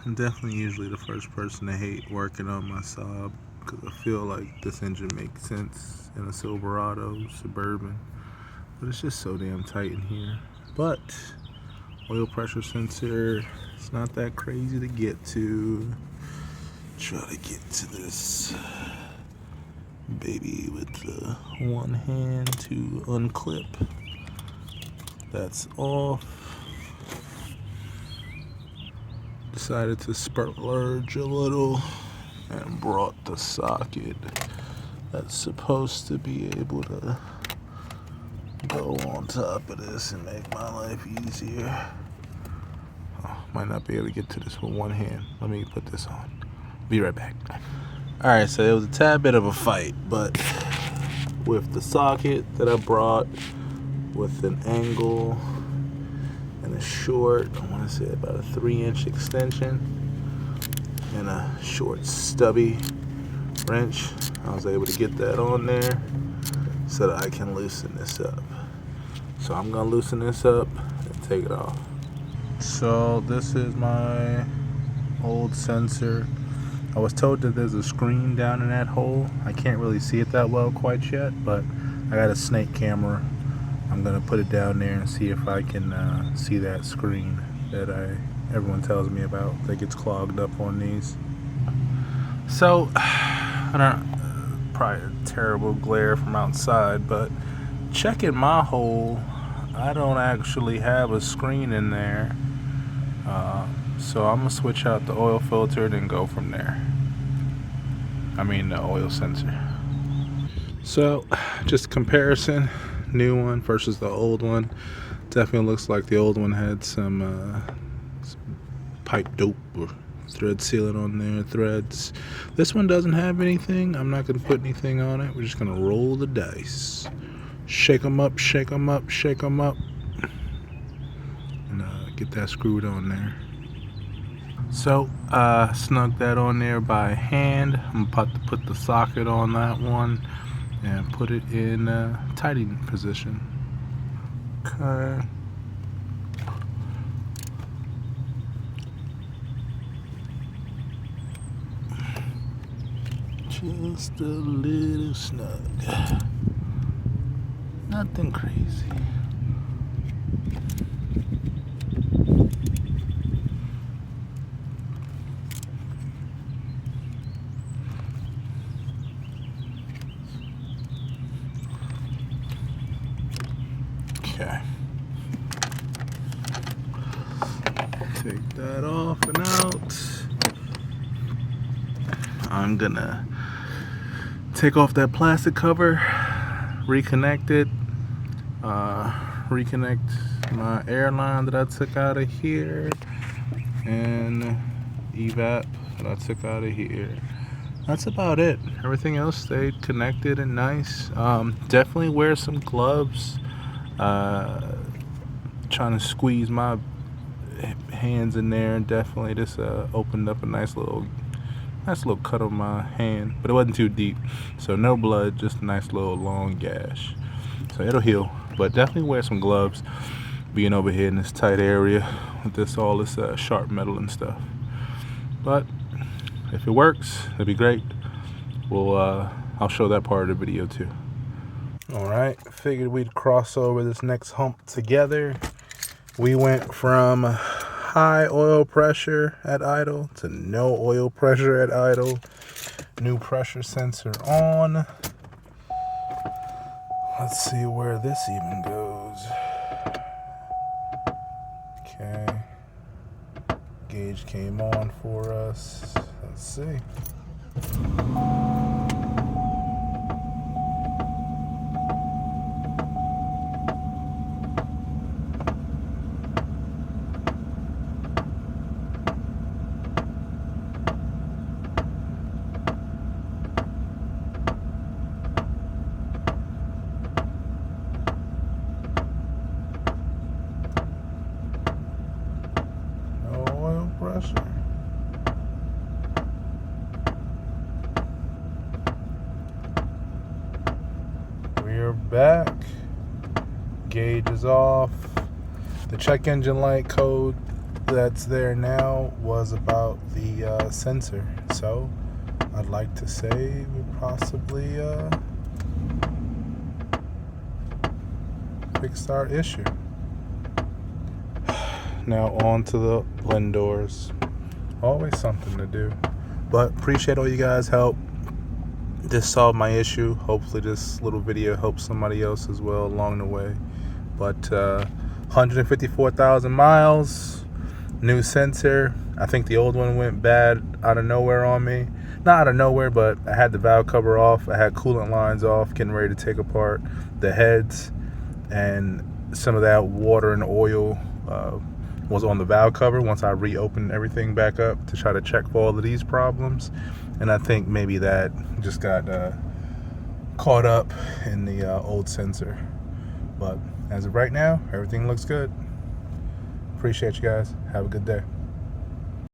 I'm definitely usually the first person to hate working on my Saab because I feel like this engine makes sense in a Silverado Suburban, but it's just so damn tight in here. But oil pressure sensor, it's not that crazy to get to. Try to get to this baby with the one hand to unclip. That's off. Decided to splurge a little and brought the socket that's supposed to be able to go on top of this and make my life easier. Oh, might not be able to get to this with one hand. Let me put this on. Be right back. Alright, so it was a tad bit of a fight, but with the socket that I brought, with an angle and a short, I want to say about a 3-inch extension, and a short stubby wrench, I was able to get that on there so that I can loosen this up. So I'm gonna loosen this up and take it off. So this is my old sensor. I was told that there's a screen down in that hole. I can't really see it that well quite yet, but I got a snake camera. I'm gonna put it down there and see if I can see that screen that everyone tells me about that gets clogged up on these. So I don't, probably a terrible glare from outside, but checking my hole, I don't actually have a screen in there. So I'm gonna switch out the oil filter and then go from there. I mean the oil sensor. So just comparison, new one versus the old one. Definitely looks like the old one had some pipe dope or thread sealant on there, threads. This one doesn't have anything. I'm not gonna put anything on it. We're just gonna roll the dice. Shake them up, shake them up, shake them up, and get that screwed on there. So snug that on there by hand. I'm about to put the socket on that one and put it in tightening position. Okay. Just a little snug. Nothing crazy. Okay. Take that off and out. I'm gonna take off that plastic cover, reconnect it, reconnect my air line that I took out of here, and evap that I took out of here. That's about it. Everything else stayed connected and nice. Definitely wear some gloves. Trying to squeeze my hands in there, and definitely this opened up a nice little cut on my hand, but it wasn't too deep, so no blood, just a nice little long gash. So it'll heal, but definitely wear some gloves being over here in this tight area with all this sharp metal and stuff. But if it works, it'd be great. I'll show that part of the video too. All right, figured we'd cross over this next hump together. We went from high oil pressure at idle to no oil pressure at idle. New pressure sensor on. Let's see where this even goes. Okay. Gauge came on for us. Let's see. Pressure. We're back. Gauge is off. The check engine light code that's there now was about the sensor. So I'd like to say we possibly fixed our issue. Now on to the blend doors. Always something to do. But appreciate all you guys' help. This solved my issue. Hopefully this little video helps somebody else as well along the way. But 154,000 miles, new sensor. I think the old one went bad out of nowhere on me. Not out of nowhere, but I had the valve cover off. I had coolant lines off, getting ready to take apart the heads. And some of that water and oil was on the valve cover once I reopened everything back up to try to check for all of these problems. And I think maybe that just got caught up in the old sensor. But as of right now, everything looks good. Appreciate you guys. Have a good day.